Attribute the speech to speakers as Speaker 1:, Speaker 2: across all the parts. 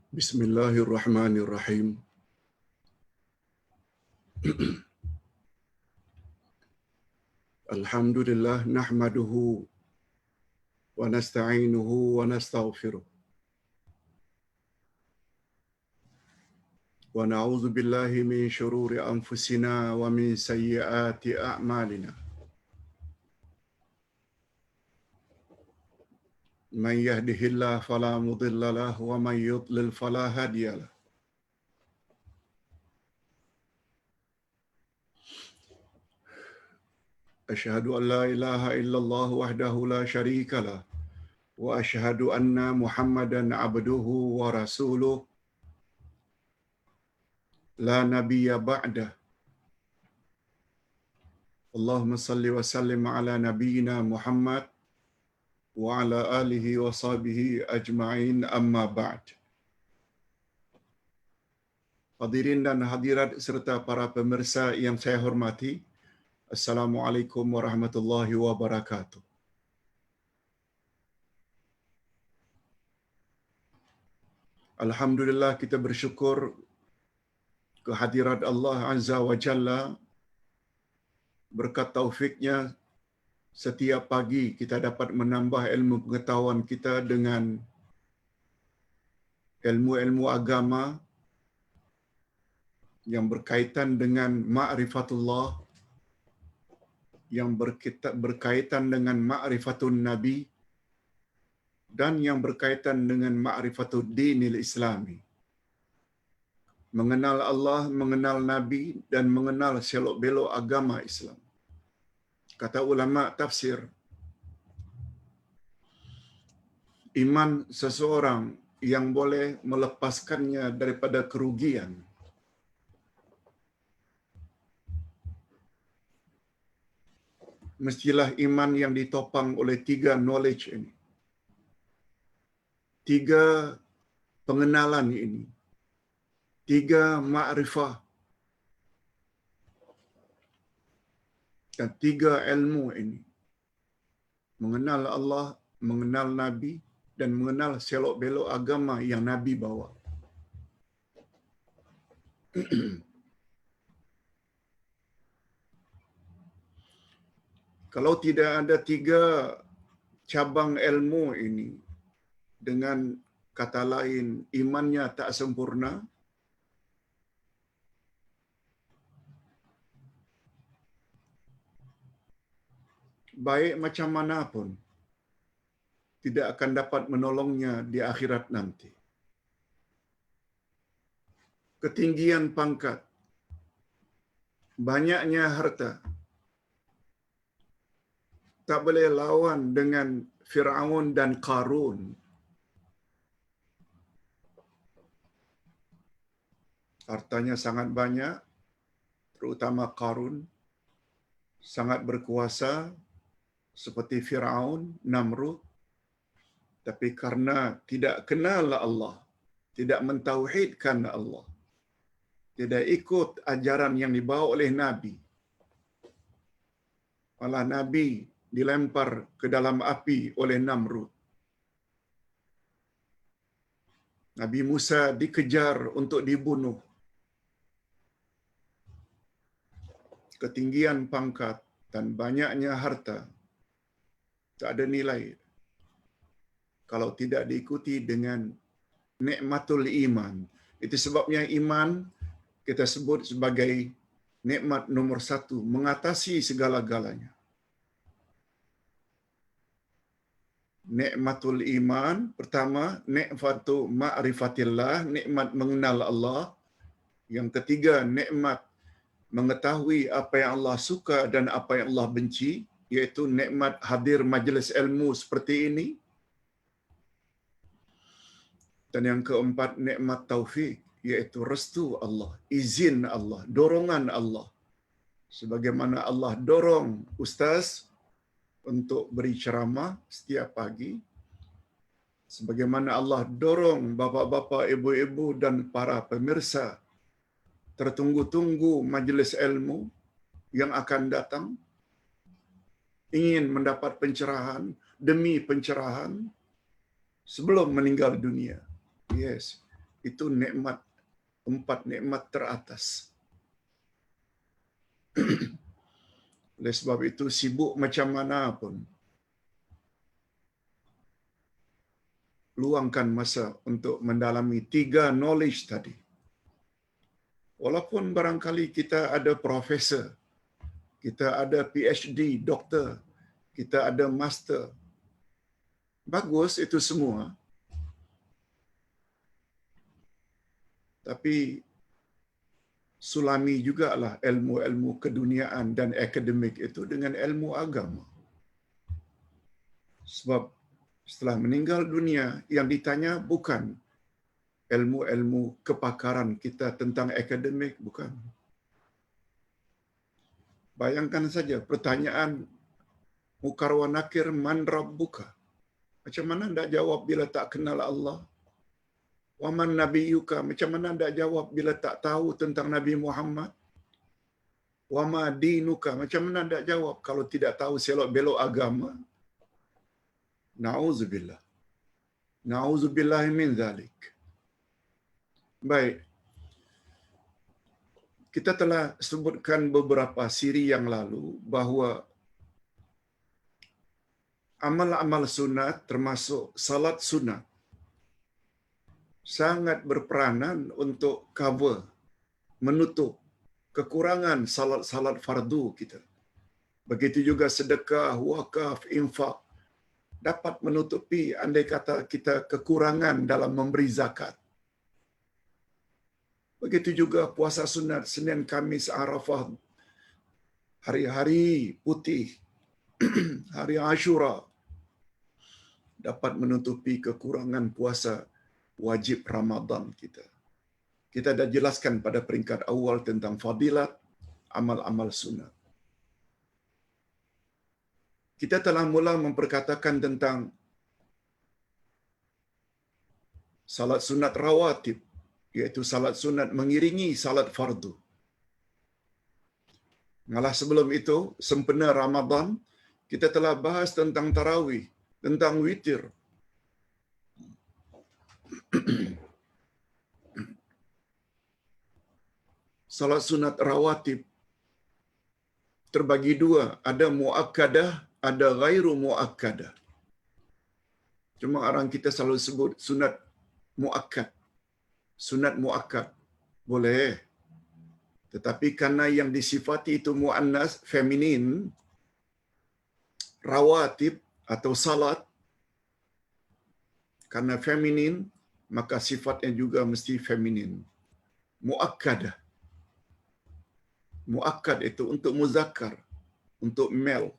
Speaker 1: Bismillahirrahmanirrahim. Alhamdulillah nahmaduhu wa nasta'inuhu wa nastaghfiruh. Wa na'udzu billahi min shururi anfusina wa min sayyiati a'malina. Man yahdihillahu fala mudilla lahu wa man yudlil fala hadiya lahu. Asyhadu an la ilaha illallah wahdahu la syarika lah wa asyhadu anna Muhammadan abduhu wa rasuluh la nabiyya ba'dah. Allahumma salli wa sallim ala nabiyyina Muhammad wa ala alihi wa sahbihi ajma'in amma ba'd. Hadirin dan hadirat serta para pemirsa yang saya hormati, Assalamualaikum warahmatullahi wabarakatuh. Alhamdulillah kita bersyukur kehadirat Allah Azza wa Jalla, berkat taufiknya setiap pagi kita dapat menambah ilmu pengetahuan kita dengan ilmu-ilmu agama yang berkaitan dengan ma'rifatullah, yang berkaitan dengan ma'rifatun Nabi, dan yang berkaitan dengan ma'rifatud dinil Islami. Mengenal Allah, mengenal Nabi, dan mengenal selok-belok agama Islam. Kata ulama tafsir, iman seseorang yang boleh melepaskannya daripada kerugian mestilah iman yang ditopang oleh 3 knowledge ini. 3 pengenalan ini. 3 ma'rifah. Dan 3 ilmu ini. Mengenal Allah, mengenal Nabi, dan mengenal selok-belok agama yang Nabi bawa. Kalau tidak ada 3 cabang ilmu ini, dengan kata lain, imannya tak sempurna, baik macam mana pun, tidak akan dapat menolongnya di akhirat nanti. Ketinggian pangkat, banyaknya harta, tak boleh lawan dengan Fir'aun dan Qarun. Hartanya sangat banyak, terutama Qarun, sangat berkuasa seperti Fir'aun, Namrud, tapi karena tidak kenal Allah, tidak mentauhidkan Allah, tidak ikut ajaran yang dibawa oleh Nabi, malah Nabi dilempar ke dalam api oleh Namrud. Nabi Musa dikejar untuk dibunuh. Ketinggian pangkat dan banyaknya harta tak ada nilai kalau tidak diikuti dengan nikmatul iman. Itu sebabnya iman kita sebut sebagai nikmat nomor 1, mengatasi segala-galanya. Nikmatul iman, pertama, nikmatu ma'rifatillah, nikmat mengenal Allah. Yang ketiga, nikmat mengetahui apa yang Allah suka dan apa yang Allah benci, iaitu nikmat hadir majlis ilmu seperti ini. Dan yang keempat, nikmat taufik, iaitu restu Allah, izin Allah, dorongan Allah. Sebagaimana Allah dorong ustaz untuk beri ceramah setiap pagi, sebagaimana Allah dorong bapa-bapa, ibu-ibu dan para pemirsa tertunggu-tunggu majlis ilmu yang akan datang, ingin mendapat pencerahan demi pencerahan sebelum meninggal dunia. Yes, Itu nikmat, 4 nikmat teratas. Oleh sebab itu, sibuk macam mana pun, luangkan masa untuk mendalami 3 knowledge tadi. Walaupun barangkali kita ada profesor, kita ada PhD, doktor, kita ada master. Bagus itu semua. Tapi sulami jugalah ilmu-ilmu keduniaan dan akademik itu dengan ilmu agama. Sebab setelah meninggal dunia, yang ditanya bukan ilmu-ilmu kepakaran kita tentang akademik, bukan. Bayangkan saja pertanyaan Munkar wa Nakir, man rabbuka? Macam mana nak jawab bila tak kenal Allah? Wa man nabiyuka? Macam mana nak jawab bila tak tahu tentang Nabi Muhammad? Wa ma dinuka? Macam mana nak jawab kalau tidak tahu selok-belok agama? Nauzubillah. Nauzubillah min zalik. Baik. Kita telah sebutkan beberapa siri yang lalu bahawa amal-amal sunat termasuk salat sunat sangat berperanan untuk cover, menutup kekurangan salat-salat fardu kita. Begitu juga sedekah, wakaf, infak dapat menutupi andai kata kita kekurangan dalam memberi zakat. Begitu juga puasa sunat Senin, Kamis, Arafah, hari-hari putih, hari Ashura dapat menutupi kekurangan puasa wajib Ramadan kita. Kita dah jelaskan pada peringkat awal tentang fadilat amal-amal sunat. Kita telah mula memperkatakan tentang salat sunat rawatib, iaitu salat sunat mengiringi salat fardu. Malah sebelum itu, sempena Ramadan, kita telah bahas tentang tarawih, tentang witir. Salat sunat rawatib terbagi 2, ada muakkadah, ada ghairu muakkadah. Cuma orang kita selalu sebut sunat muakkad. Sunat muakkad boleh. Tetapi karena yang disifati itu muannas, feminin, rawatib atau salat, karena feminin, maka sifatnya juga mesti feminin. Muakkadah. Muakkad itu untuk muzakkar, untuk male.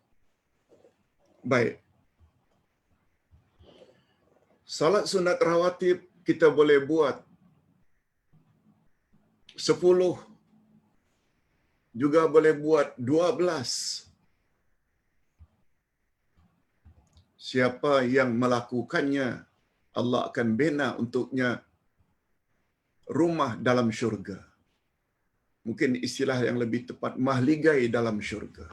Speaker 1: Baik. Salat sunat rawatib kita boleh buat 10, juga boleh buat 12. Siapa yang melakukannya, Allah akan bina untuknya rumah dalam syurga. Mungkin istilah yang lebih tepat, mahligai dalam syurga.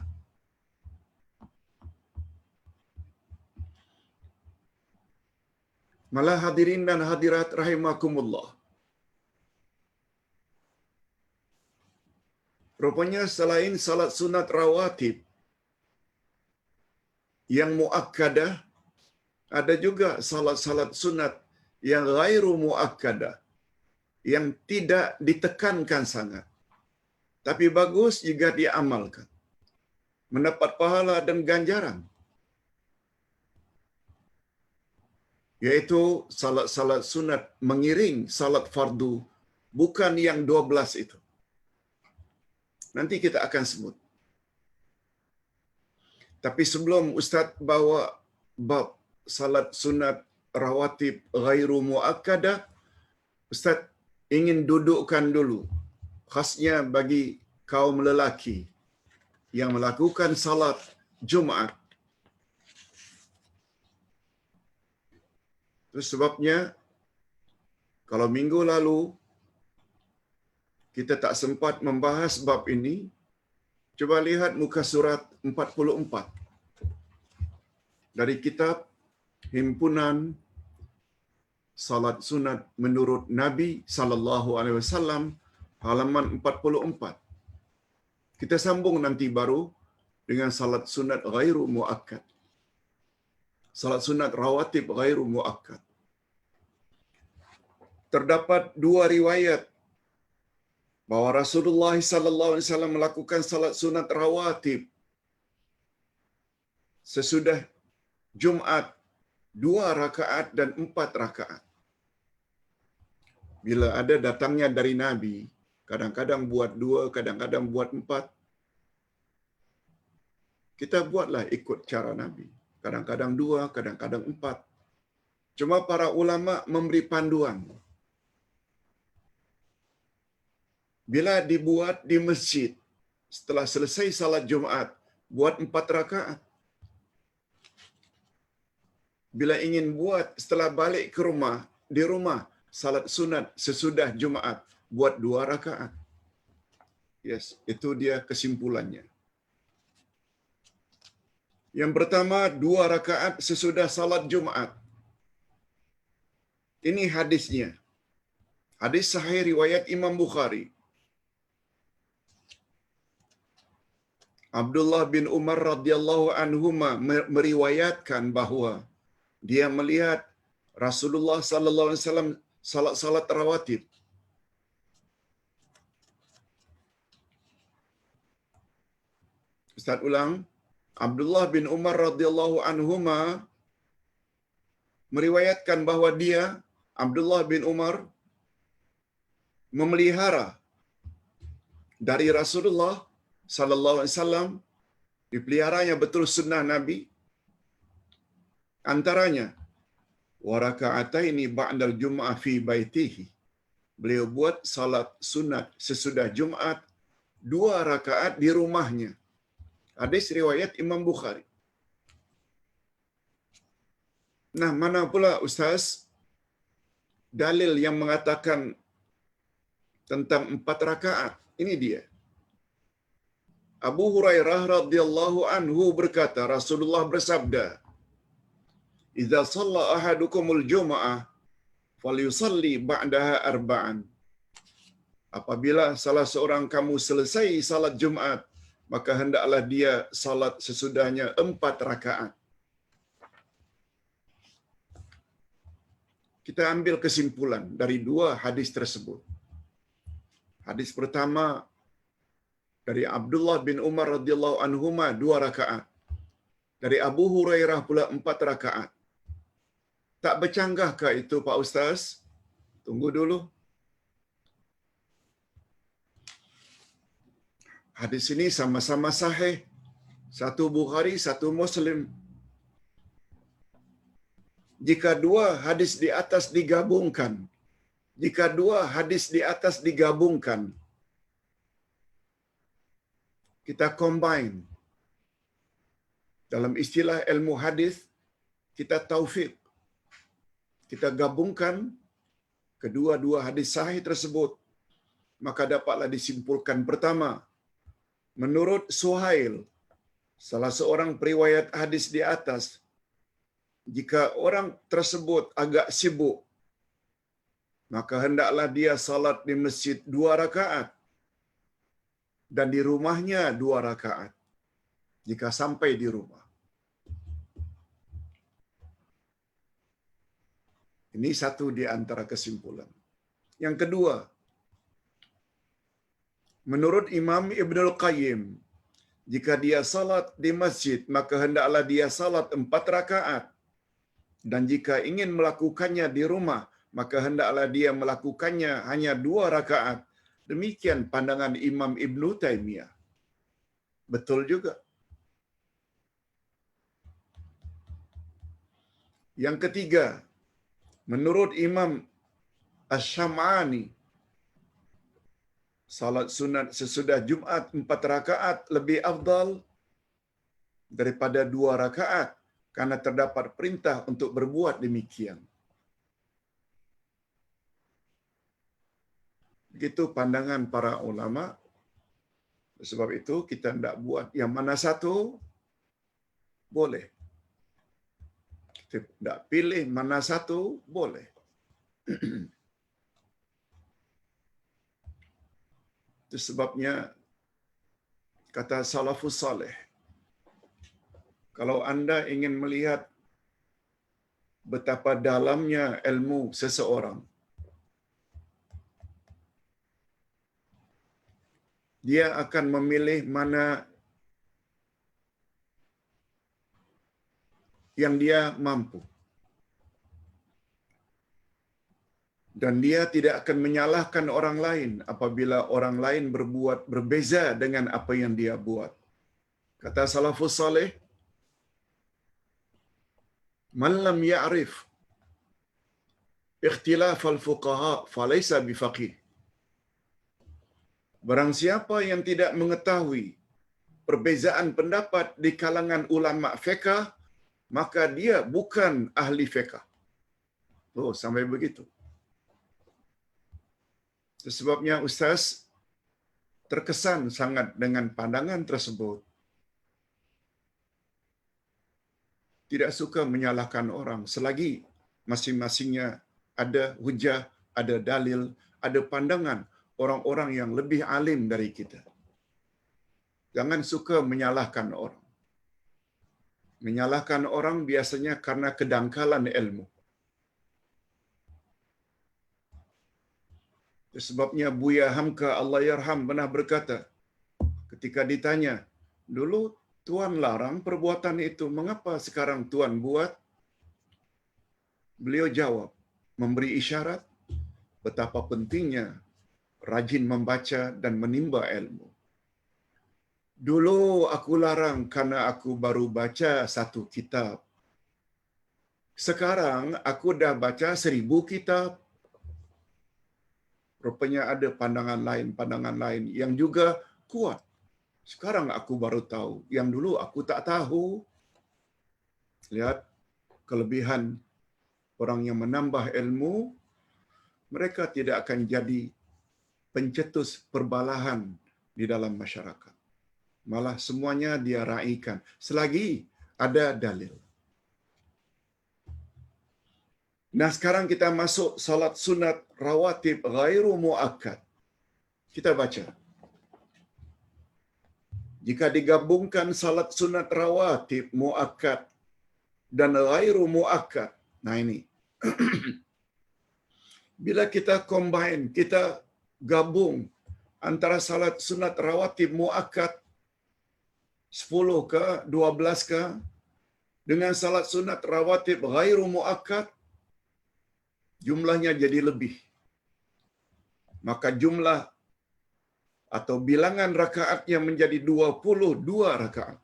Speaker 1: Malah hadirin dan hadirat rahimakumullah. Rupanya selain salat sunat rawatib yang muakkadah, ada juga salat-salat sunat yang ghairu muakkadah, yang tidak ditekankan sangat. Tapi bagus jika diamalkan. Mendapat pahala dan ganjaran. Yaitu salat-salat sunat mengiring salat fardu, bukan yang 12 itu. Nanti kita akan sebut. Tapi sebelum Ustaz bawa bab salat sunat rawatib ghairu muakkadah, Ustaz ingin dudukkan dulu, khasnya bagi kaum lelaki yang melakukan salat Jumaat. Itu sebabnya kalau minggu lalu kita tak sempat membahas bab ini, coba lihat muka surat 44 dari kitab Himpunan salat sunat menurut Nabi sallallahu alaihi wasallam halaman 44. Kita sambung nanti baru dengan salat sunat ghairu muakkad. Salat sunat rawatib ghairu muakkad. Terdapat dua riwayat bahwa Rasulullah sallallahu alaihi wasallam melakukan salat sunat rawatib sesudah Jumat 2 rakaat dan 4 rakaat. Bila ada datangnya dari Nabi, kadang-kadang buat 2, kadang-kadang buat 4. Kita buatlah ikut cara Nabi. Kadang-kadang 2, kadang-kadang 4. Cuma para ulama memberi panduan. Bila dibuat di masjid, setelah selesai salat Jumat, buat 4 rakaat. Bila ingin buat setelah balik ke rumah, di rumah, salat sunat sesudah Jumat, buat 2 rakaat. Yes, itu dia kesimpulannya. Yang pertama, 2 rakaat sesudah salat Jumat. Ini hadisnya. Hadis sahih riwayat Imam Bukhari. Abdullah bin Umar radhiyallahu anhuma meriwayatkan bahawa dia melihat Rasulullah sallallahu alaihi wasallam salat rawatib. Ustaz ulang. Abdullah bin Umar radhiyallahu anhuma meriwayatkan bahawa dia, Abdullah bin Umar, memelihara dari Rasulullah sallallahu alaihi wasallam, dipeliharanya betul sunnah Nabi. Antaranya wa raka'ataini ba'dal jum'ah fi baitihi. Beliau buat salat sunat sesudah Jumat 2 rakaat di rumahnya. Hadis riwayat Imam Bukhari. Nah, mana pula Ustaz dalil yang mengatakan tentang 4 rakaat? Ini dia. Abu Hurairah radhiyallahu anhu berkata, Rasulullah bersabda, "Idza shalla ahadukumul jum'ah falyusalli ba'daha arba'an." Apabila salah seorang kamu selesai salat Jumat, maka hendaklah dia salat sesudahnya 4 rakaat. Kita ambil kesimpulan dari 2 hadis tersebut. Hadis pertama dari Abdullah bin Umar radhiyallahu anhuma 2 rakaat. Dari Abu Hurairah pula 4 rakaat. Tak bercanggahkah itu Pak Ustaz? Tunggu dulu. Hadis ini sama-sama sahih. Satu Bukhari, satu Muslim. Jika 2 hadis di atas digabungkan, kita combine. Dalam istilah ilmu hadis, kita taufik. Kita gabungkan kedua-dua hadis sahih tersebut, maka dapatlah disimpulkan pertama, menurut Suhail, salah seorang periwayat hadis di atas, jika orang tersebut agak sibuk, maka hendaklah dia salat di masjid 2 rakaat dan di rumahnya 2 rakaat jika sampai di rumah. Ini satu di antara kesimpulan. Yang kedua, menurut Imam Ibnul Qayyim, jika dia salat di masjid, maka hendaklah dia salat 4 rakaat. Dan jika ingin melakukannya di rumah, maka hendaklah dia melakukannya hanya 2 rakaat. Demikian pandangan Imam Ibnu Taimiyah. Betul juga. Yang ketiga, menurut Imam Asy-Syam'ani, salat sunat sesudah Jumat 4 rakaat lebih afdal daripada 2 rakaat karena terdapat perintah untuk berbuat demikian. Begitu pandangan para ulama. Sebab itu kita tidak buat yang mana satu, boleh. Kita tidak pilih mana satu, boleh. Itu sebabnya kata salafus saleh, kalau Anda ingin melihat betapa dalamnya ilmu seseorang, dia akan memilih mana yang dia mampu. Dan dia tidak akan menyalahkan orang lain apabila orang lain berbuat berbeza dengan apa yang dia buat. Kata salafus saleh, "Man lam ya'rif ikhtilaf al-fuqaha falaysa bifaqih." Barang siapa yang tidak mengetahui perbezaan pendapat di kalangan ulama fiqh, maka dia bukan ahli fiqh. Oh, sampai begitu. Sebabnya Ustaz terkesan sangat dengan pandangan tersebut. Tidak suka menyalahkan orang selagi masing-masingnya ada hujah, ada dalil, ada pandangan orang-orang yang lebih alim dari kita. Jangan suka menyalahkan orang. Menyalahkan orang biasanya karena kedangkalan ilmu. Sebabnya Buya Hamka Allah yarham pernah berkata, ketika ditanya, dulu Tuan larang perbuatan itu, mengapa sekarang Tuan buat? Beliau jawab, memberi isyarat betapa pentingnya rajin membaca dan menimba ilmu. Dulu aku larang karena aku baru baca 1 kitab. Sekarang aku dah baca 1000 kitab. Rupanya ada pandangan lain yang juga kuat. Sekarang aku baru tahu. Yang dulu aku tak tahu. Lihat kelebihan orang yang menambah ilmu, mereka tidak akan jadi pencetus perbalahan di dalam masyarakat. Malah semuanya dia raikan selagi ada dalil. Nah, sekarang kita masuk salat sunat rawatib ghairu muakkad. Kita baca. Jika digabungkan salat sunat rawatib muakkad dan ghairu muakkad. Nah ini. Bila kita combine, kita gabung antara salat sunat rawatib muakkad 10 ke 12 ke dengan salat sunat rawatib ghairu muakkad, jumlahnya jadi lebih. Maka jumlah atau bilangan rakaatnya menjadi 22 rakaat.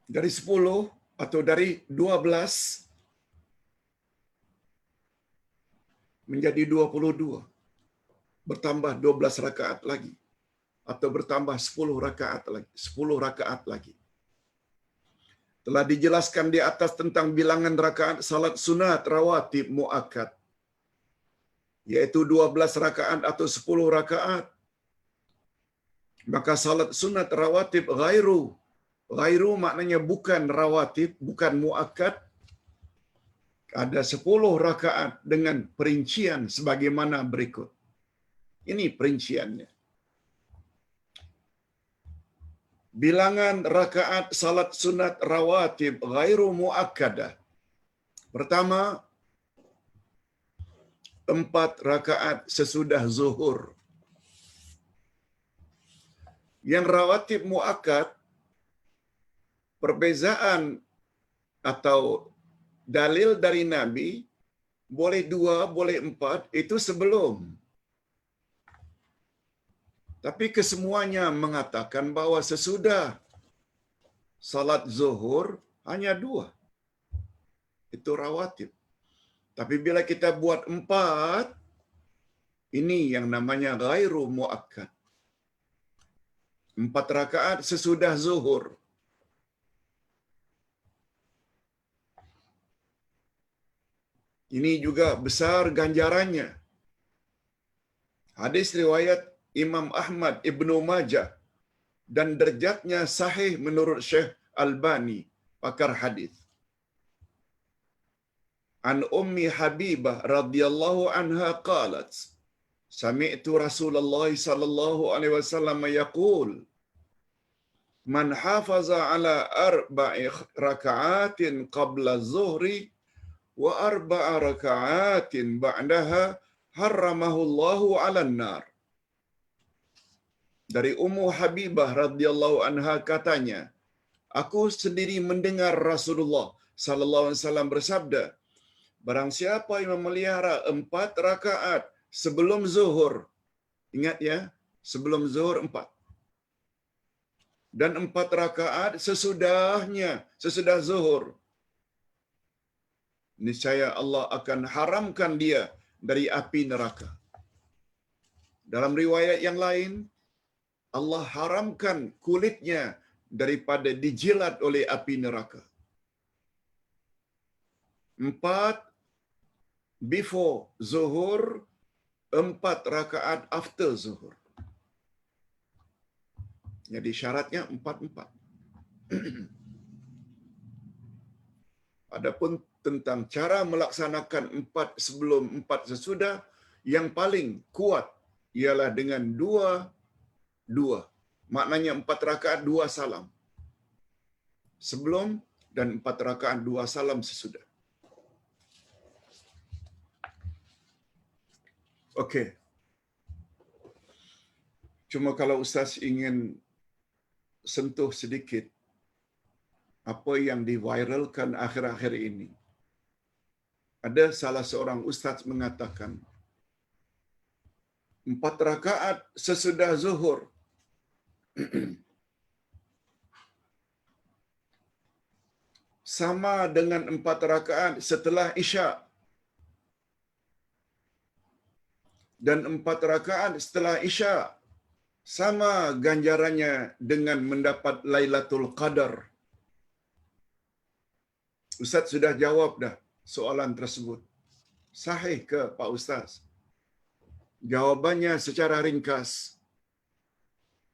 Speaker 1: Dari 10 atau dari 12 menjadi 22. Bertambah 12 rakaat lagi. Atau bertambah 10 rakaat lagi. 10 rakaat lagi. Telah dijelaskan di atas tentang bilangan rakaat salat sunat rawatib muakkad, yaitu 12 rakaat atau 10 rakaat. Maka salat sunat rawatib ghairu maknanya bukan rawatib, bukan muakkad, ada 10 rakaat dengan perincian sebagaimana berikut. Ini perinciannya. Bilangan rakaat salat sunat rawatib ghairu muakkadah. Pertama, 4 rakaat sesudah zuhur. Yang rawatib muakkad, perbezaan atau dalil dari Nabi, boleh 2, boleh 4, itu sebelum. Tapi kesemuanya mengatakan bahawa sesudah salat zuhur hanya 2. Itu rawatib. Tapi bila kita buat 4, ini yang namanya ghairu muakkad. 4 rakaat sesudah zuhur. Ini juga besar ganjarannya. Hadis riwayat Imam Ahmad Ibnu Majah dan derjatnya sahih menurut Syekh Albani pakar hadis. An Ummi Habibah radhiyallahu anha qalat, sami'tu Rasulullah sallallahu alaihi wasallam yaqul, man hafaza ala arba'i raka'atin qabla zuhri wa arba'a raka'atin ba'daha harramahu Allahu 'alan nar. Dari Ummu Habibah radhiyallahu anha katanya, aku sendiri mendengar Rasulullah sallallahu alaihi wasallam bersabda, barang siapa yang memelihara 4 rakaat sebelum zuhur, ingat ya, sebelum zuhur 4, dan 4 rakaat sesudahnya, sesudah zuhur, niscaya Allah akan haramkan dia dari api neraka. Dalam riwayat yang lain, Allah haramkan kulitnya daripada dijilat oleh api neraka. 4 before zuhur, 4 rakaat after zuhur. Jadi syaratnya 4-4. Adapun tentang cara melaksanakan 4 sebelum 4 sesudah, yang paling kuat ialah dengan 2. Maknanya 4 rakaat 2 salam sebelum dan 4 rakaat 2 salam sesudah. Okey. Cuma kalau Ustaz ingin sentuh sedikit apa yang diviralkan akhir-akhir ini. Ada salah seorang ustaz mengatakan 4 rakaat sesudah zuhur sama dengan 4 rakaat setelah isya, dan 4 rakaat setelah isya sama ganjarannya dengan mendapat Lailatul Qadar. Ustaz sudah jawab dah soalan tersebut. Sahih ke Pak Ustaz? Jawabannya secara ringkas,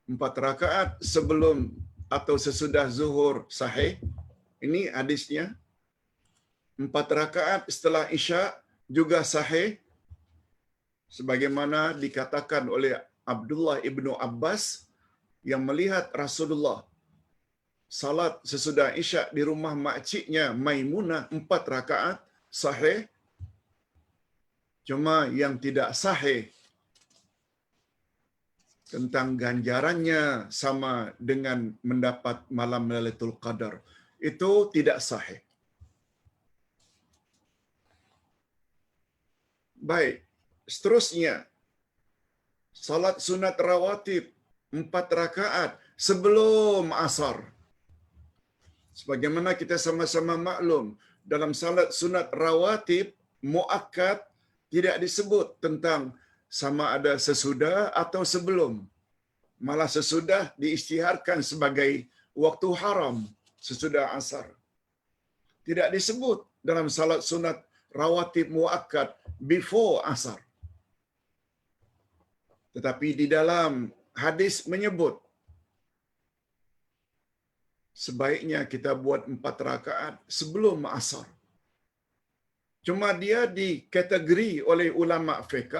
Speaker 1: 4 rakaat sebelum atau sesudah zuhur sahih. Ini hadisnya. 4 rakaat setelah isya juga sahih. Sebagaimana dikatakan oleh Abdullah ibnu Abbas yang melihat Rasulullah salat sesudah isya di rumah makciknya Maimunah 4 rakaat sahih. Cuma yang tidak sahih tentang ganjarannya sama dengan mendapat malam Lailatul Qadar, itu tidak sahih. Baik, seterusnya salat sunat rawatib 4 rakaat sebelum asar. Sebagaimana kita sama-sama maklum, dalam salat sunat rawatib muakkad tidak disebut tentang sama ada sesudah atau sebelum. Malah sesudah diisytiharkan sebagai waktu haram, sesudah asar. Tidak disebut dalam salat sunat rawatib muakkad before asar. Tetapi di dalam hadis menyebut sebaiknya kita buat 4 rakaat sebelum asar. Cuma dia dikategori oleh ulama fiqh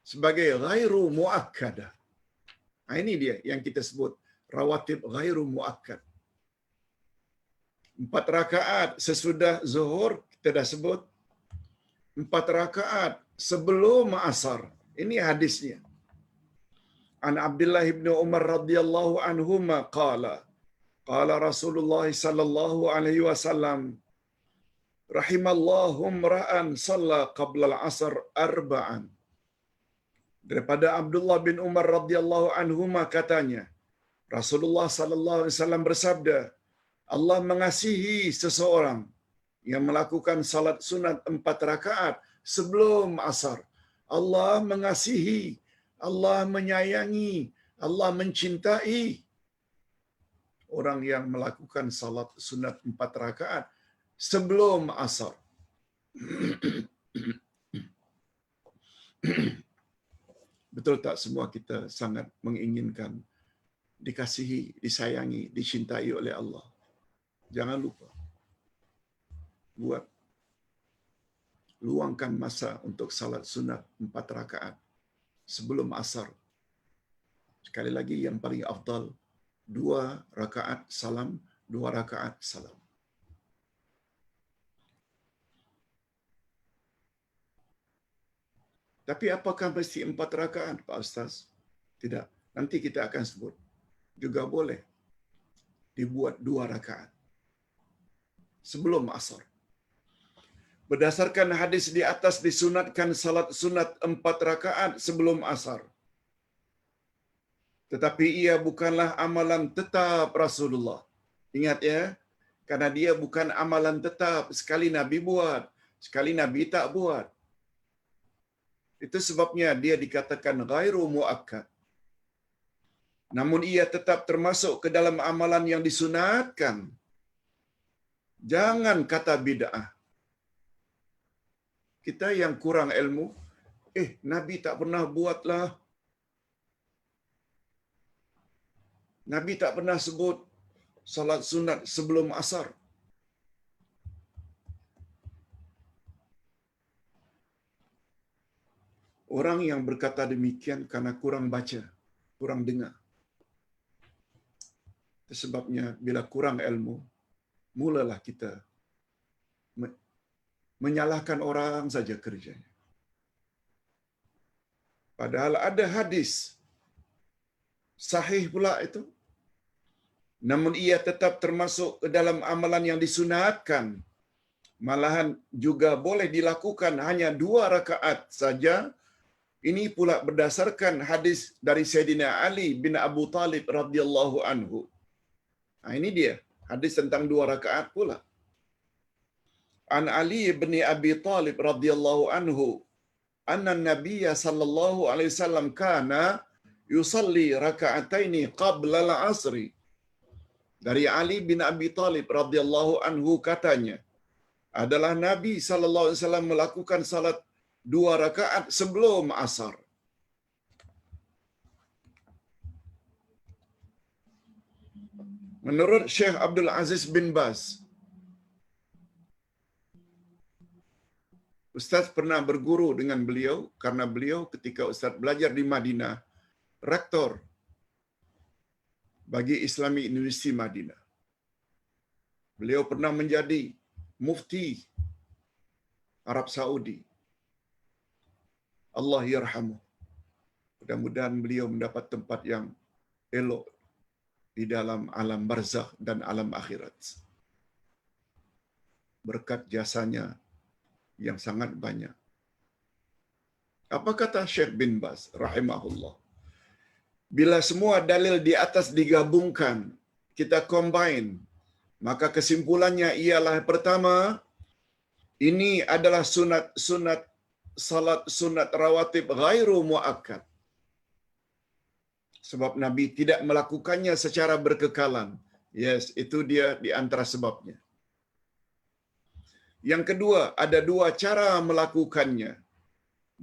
Speaker 1: sebagai ghairu muakkadah. Ini dia yang kita sebut rawatib ghairu muakkad. 4 rakaat sesudah zuhur kita dah sebut, 4 rakaat sebelum asar. Ini hadisnya. An Abdullah bin Umar radhiyallahu anhuma qala qala Rasulullah sallallahu alaihi wasallam rahimallahu ra'an shalla qabla al-'asr arba'an. Daripada Abdullah bin Umar radhiyallahu anhuma katanya, Rasulullah sallallahu alaihi wasallam bersabda, Allah mengasihi seseorang yang melakukan salat sunat 4 rakaat sebelum asar. Allah mengasihi, Allah menyayangi, Allah mencintai orang yang melakukan salat sunat 4 rakaat sebelum asar. Betul tak semua kita sangat menginginkan dikasihi, disayangi, dicintai oleh Allah? Jangan lupa buat. Luangkan masa untuk salat sunat 4 rakaat sebelum asar. Sekali lagi yang paling afdal 2 rakaat salam, 2 rakaat salam. Tapi apakah mesti 4 rakaat, Pak Ustaz? Tidak. Nanti kita akan sebut. Juga boleh dibuat 2 rakaat sebelum asar. Berdasarkan hadis di atas disunatkan salat sunat 4 rakaat sebelum asar. Tetapi ia bukanlah amalan tetap Rasulullah. Ingat ya, karena dia bukan amalan tetap. Sekali Nabi buat, sekali Nabi tak buat. Itu sebabnya dia dikatakan ghairu muakkad. Namun ia tetap termasuk ke dalam amalan yang disunatkan. Jangan kata bid'ah. Kita yang kurang ilmu, Nabi tak pernah buatlah. Nabi tak pernah sebut salat sunat sebelum asar. Orang yang berkata demikian karena kurang baca, kurang dengar. Itu sebabnya bila kurang ilmu, mulalah kita menyalahkan orang saja kerjanya. Padahal ada hadis sahih pula itu. Namun ia tetap termasuk ke dalam amalan yang disunatkan. Malahan juga boleh dilakukan hanya 2 rakaat saja. Ini pula berdasarkan hadis dari Sayyidina Ali bin Abu Talib radhiyallahu anhu. Nah, ini dia hadis tentang 2 rakaat pula. An Ali bin Abi Talib radhiyallahu anhu anna Nabiyya sallallahu alaihi wasallam kana yusalli raka'ataini qabla al-'asri. Dari Ali bin Abi Talib radhiyallahu anhu katanya, adalah Nabi sallallahu alaihi wasallam melakukan salat 2 rakaat sebelum asar. Menurut Syekh Abdul Aziz bin Baz, Ustaz pernah berguru dengan beliau karena beliau ketika Ustaz belajar di Madinah, rektor bagi Islamic University Madinah. Beliau pernah menjadi mufti Arab Saudi. Allah yarhamuh. Mudah-mudahan beliau mendapat tempat yang elok di dalam alam barzakh dan alam akhirat. Berkat jasanya yang sangat banyak. Apa kata Syekh bin Baz rahimahullah? Bila semua dalil di atas digabungkan, kita combine, maka kesimpulannya ialah pertama, ini adalah sunat salat sunat rawatib ghairu muakkad. Sebab Nabi tidak melakukannya secara berkekalan. Yes, itu dia di antara sebabnya. Yang kedua, ada 2 cara melakukannya.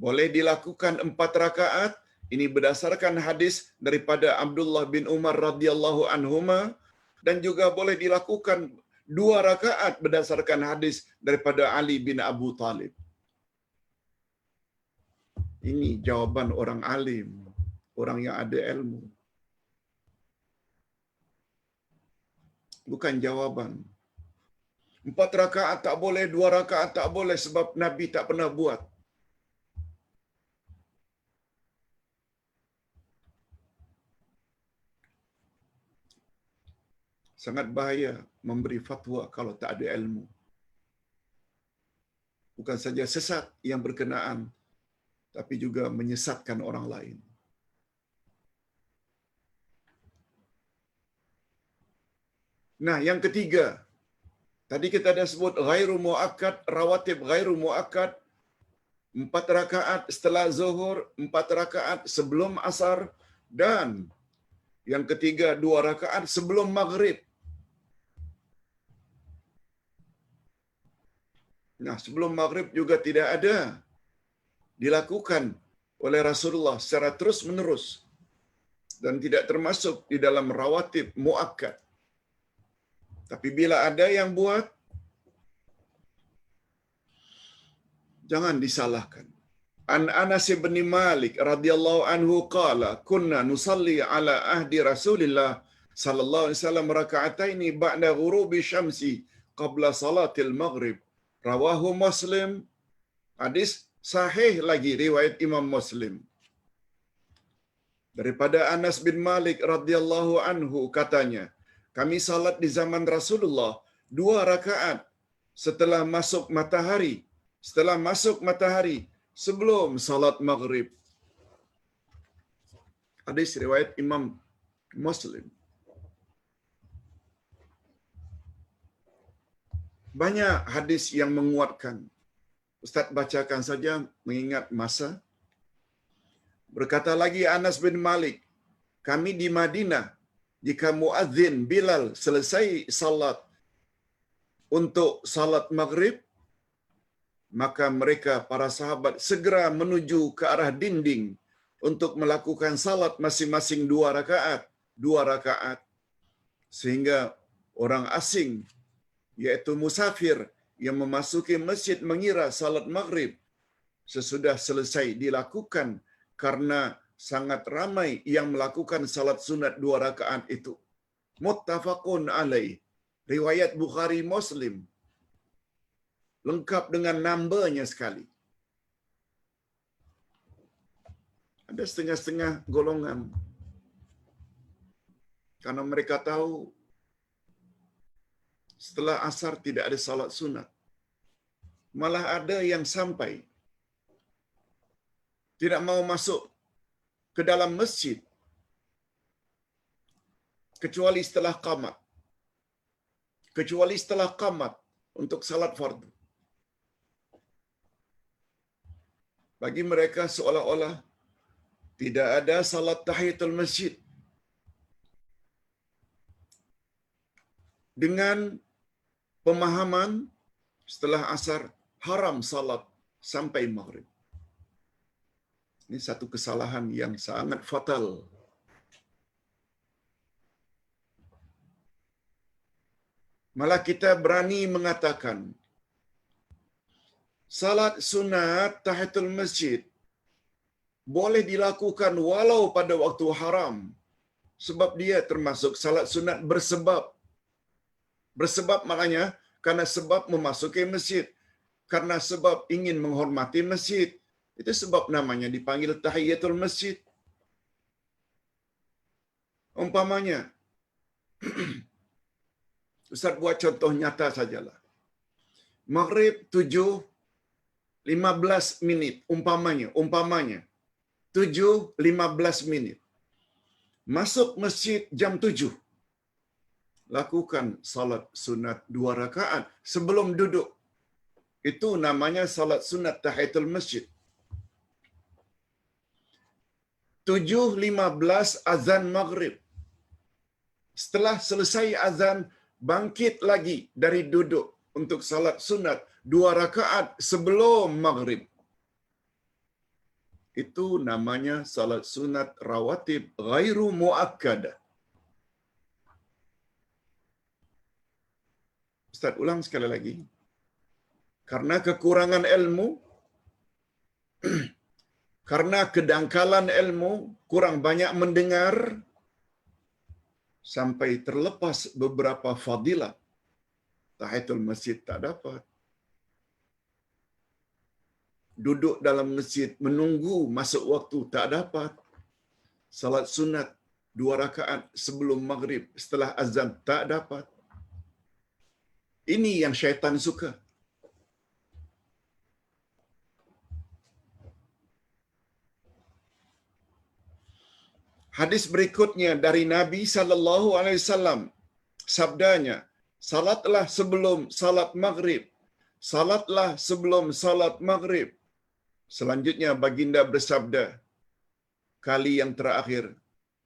Speaker 1: Boleh dilakukan 4 rakaat, ini berdasarkan hadis daripada Abdullah bin Umar radhiyallahu anhuma, dan juga boleh dilakukan 2 rakaat berdasarkan hadis daripada Ali bin Abu Talib. Ini jawaban orang alim, orang yang ada ilmu. Bukan jawaban 4 rakaat tak boleh, 2 rakaat tak boleh sebab Nabi tak pernah buat. Sangat bahaya memberi fatwa kalau tak ada ilmu. Bukan saja sesat yang berkenaan, tapi juga menyesatkan orang lain. Nah, yang ketiga, tadi kita ada sebut ghairu muakkad, rawatib ghairu muakkad, 4 rakaat setelah zuhur, 4 rakaat sebelum asar, dan yang ketiga 2 rakaat sebelum maghrib. Nah, sebelum maghrib juga tidak ada dilakukan oleh Rasulullah secara terus-menerus dan tidak termasuk di dalam rawatib muakkad. Tapi bila ada yang buat, Jangan disalahkan. An Anas bin Malik radhiyallahu anhu qala kunna nusalli ala ahdi Rasulillah sallallahu alaihi wasallam raka'ataini ba'da ghurubi syamsi qabla salatil maghrib. Rawahu Muslim. Hadis sahih lagi riwayat Imam Muslim. Daripada Anas bin Malik radhiyallahu anhu katanya, kami salat di zaman Rasulullah 2 rakaat setelah masuk matahari. Setelah masuk matahari sebelum salat maghrib. Hadis riwayat Imam Muslim. Banyak hadis yang menguatkan. Ustaz bacakan saja mengingat masa. Berkata lagi Anas bin Malik, kami di Madinah, jika muadzin Bilal selesai salat untuk salat maghrib, maka mereka para sahabat segera menuju ke arah dinding untuk melakukan salat masing-masing 2 rakaat, 2 rakaat. Sehingga orang asing, yaitu musafir yang memasuki masjid mengira salat maghrib sesudah selesai dilakukan karena sangat ramai yang melakukan salat sunat 2 rakaat itu. Muttafaqun alaih. Riwayat Bukhari Muslim. Lengkap dengan numbernya sekali. Ada setengah-setengah golongan. Karena mereka tahu setelah asar tidak ada salat sunat. Malah ada yang sampai tidak mau masuk ke dalam masjid kecuali setelah qamat. Kecuali setelah qamat untuk salat fardu. Bagi mereka seolah-olah tidak ada salat tahiyatul masjid. Dengan pemahaman setelah asar haram salat sampai maghrib. Ini satu kesalahan yang sangat fatal. Malah kita berani mengatakan salat sunat tahiyatul masjid boleh dilakukan walau pada waktu haram. Sebab dia termasuk salat sunat bersebab. Bersebab maknanya karena sebab memasuki masjid. Karena sebab ingin menghormati masjid. Itu sebab namanya dipanggil tahiyatul masjid. Umpamanya, Ustaz buat contoh nyata sajalah. Maghrib 7:15 minit. Umpamanya. 7:15 minit. Masuk masjid jam 7. Lakukan salat sunat 2 rakaat sebelum duduk. Itu namanya salat sunat tahiyatul masjid. 7:15 azan maghrib. Setelah selesai azan, bangkit lagi dari duduk untuk salat sunat 2 rakaat sebelum maghrib. Itu namanya salat sunat rawatib ghairu muakkadah. Ustaz ulang sekali lagi. Karena kekurangan ilmu, karena kedangkalan ilmu, kurang banyak mendengar, sampai terlepas beberapa fadilat. Tahiyatul masjid tak dapat. Duduk dalam masjid menunggu masuk waktu tak dapat. Salat sunat 2 rakaat sebelum maghrib setelah azan tak dapat. Ini yang syaitan suka. Hadis berikutnya dari Nabi sallallahu alaihi wasallam, sabdanya, salatlah sebelum salat maghrib. Salatlah sebelum salat maghrib. Selanjutnya baginda bersabda, kali yang terakhir,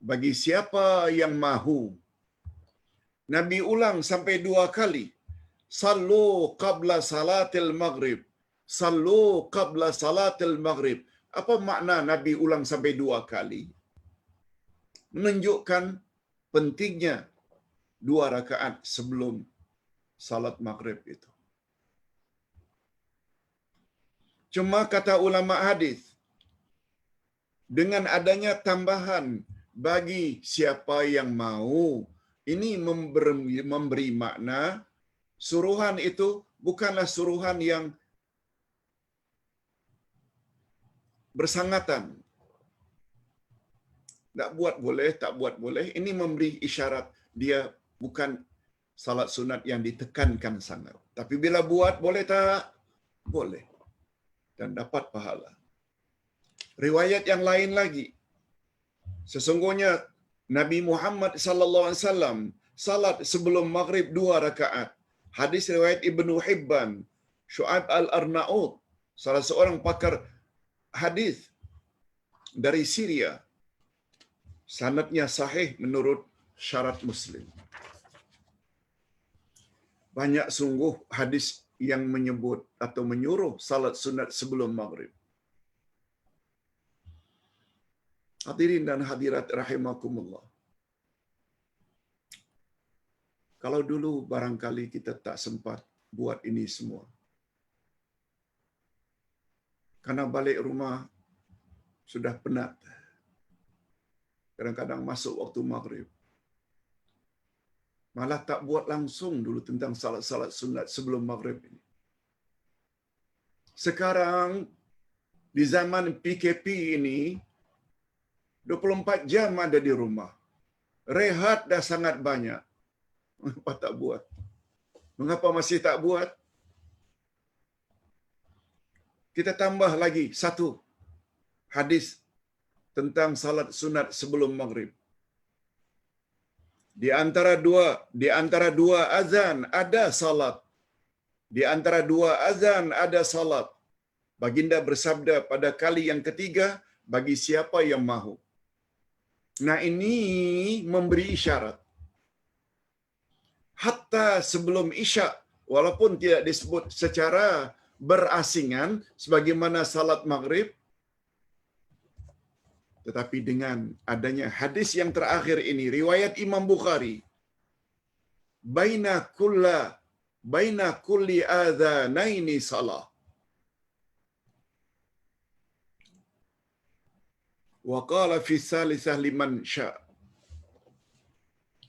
Speaker 1: bagi siapa yang mahu. Nabi ulang sampai 2 kali. Sallu qabla salatil maghrib. Sallu qabla salatil maghrib. Apa makna Nabi ulang sampai 2 kali? Menunjukkan pentingnya 2 rakaat sebelum salat maghrib itu. Cuma kata ulama hadis, dengan adanya tambahan bagi siapa yang mau, ini memberi makna suruhan itu bukanlah suruhan yang bersangatan. Tak buat boleh, tak buat boleh. Ini memberi isyarat dia bukan salat sunat yang ditekankan sangat. Tapi bila buat, boleh tak? Boleh. Dan dapat pahala. Riwayat yang lain lagi. Sesungguhnya Nabi Muhammad sallallahu alaihi wasallam salat sebelum maghrib 2 rakaat. Hadis riwayat Ibnu Hibban, Syu'aib Al-Arnaud, salah seorang pakar hadis dari Syria. Sanadnya sahih menurut syarat Muslim. Banyak sungguh hadis yang menyebut atau menyuruh salat sunat sebelum maghrib. Hadirin dan hadirat rahimakumullah. Kalau dulu barangkali kita tak sempat buat ini semua. Karena balik rumah sudah penat. Kadang-kadang masuk waktu maghrib. Malah tak buat langsung dulu tentang salat-salat sunat sebelum maghrib ini. Sekarang, di zaman PKP ini, 24 jam ada di rumah. Rehat dah sangat banyak. Mengapa tak buat? Mengapa masih tak buat? Kita tambah lagi satu hadis tentang salat sunat sebelum maghrib. Di antara dua azan ada salat. Di antara dua azan ada salat. Baginda bersabda pada kali yang ketiga, bagi siapa yang mahu. Nah, ini memberi isyarat. Hatta sebelum isyak, walaupun tidak disebut secara berasingan sebagaimana salat maghrib, tetapi dengan adanya hadis yang terakhir ini, riwayat Imam Bukhari, baina kulli adhanaini salah. Wa qala fi salisah liman sya'.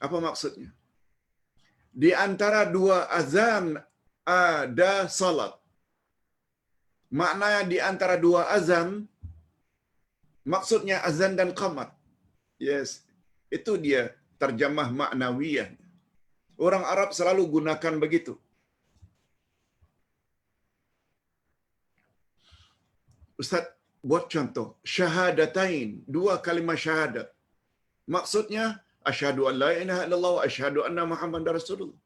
Speaker 1: Apa maksudnya? Di antara dua azan ada salat. Maknanya di antara dua azan, maksudnya azan dan qamat. Yes, itu dia terjemah maknawiyah. Orang Arab selalu gunakan begitu. Ustaz buat contoh, syahadatain, dua kalimat syahadat. Maksudnya asyhadu an la ilaha illallah wa asyhadu anna Muhammadar Rasulullah.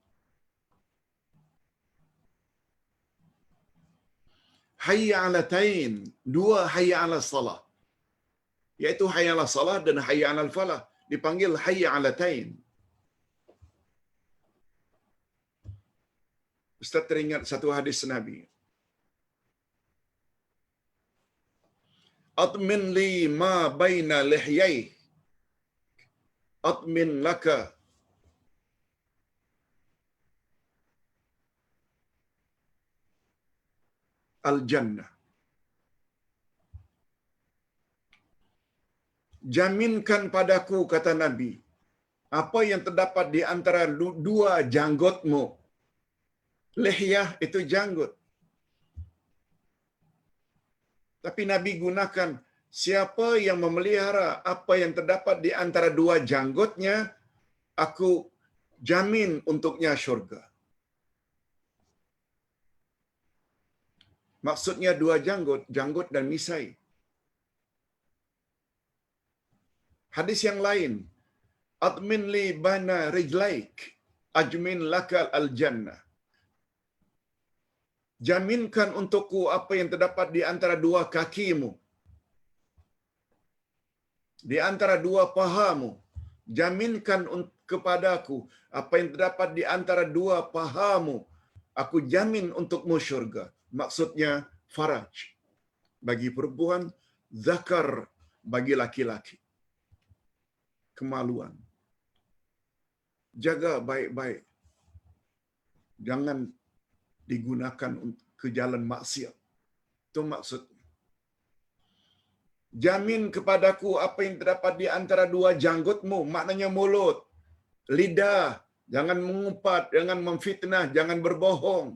Speaker 1: Hayya 'alatain, dua hayya 'ala salah. Yaitu hayya 'ala salah dan hayya 'alal falah, dipanggil hayya 'alatain. Ustaz teringat satu hadis Nabi. Atmin li ma baina lihyai, atmin laka al-jannah. Jaminkan padaku, kata Nabi, apa yang terdapat di antara dua janggutmu. Lihyah itu janggut. Tapi Nabi gunakan, siapa yang memelihara apa yang terdapat di antara dua janggutnya, aku jamin untuknya syurga. Maksudnya dua janggut, janggut dan misai. Hadis yang lain, atmin li bana rijlaik, ajmin lakal al-jannah. Jaminkan untukku apa yang terdapat di antara dua kakimu, di antara dua pahamu. Jaminkan kepadaku apa yang terdapat di antara dua pahamu. Aku jamin untukmu syurga. Maksudnya faraj bagi perempuan, zakar bagi laki-laki. Kemaluan. Jaga baik-baik. Jangan digunakan ke jalan maksiat. Itu maksud. Jamin kepadaku apa yang terdapat di antara dua janggutmu, maknanya mulut, lidah, jangan mengumpat, jangan memfitnah, jangan berbohong.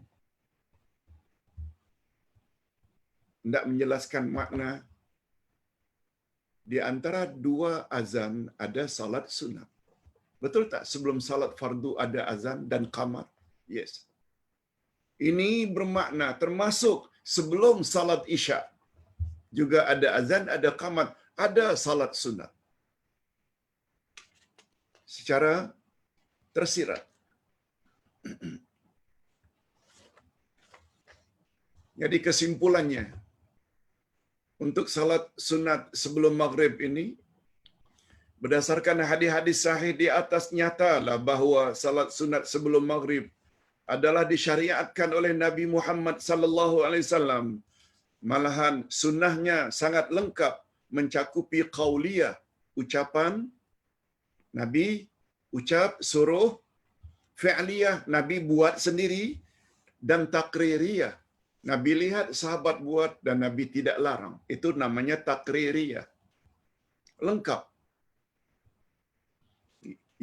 Speaker 1: Tidak menjelaskan makna. Di antara dua azan ada salat sunat. Betul tak? Sebelum salat fardu ada azan dan qamat. Yes. Ini bermakna termasuk sebelum salat isya juga ada azan, ada qamat, ada salat sunat. Secara tersirat. Jadi kesimpulannya, untuk salat sunat sebelum maghrib ini, berdasarkan hadis-hadis sahih di atas, nyatalah bahawa salat sunat sebelum maghrib adalah disyariatkan oleh Nabi Muhammad sallallahu alaihi wasallam. Malahan sunnahnya sangat lengkap, mencakupi qauliyah, ucapan Nabi ucap suruh, fi'liyah Nabi buat sendiri, dan takririyah Nabi lihat sahabat buat dan Nabi tidak larang. Itu namanya takririyah. Lengkap.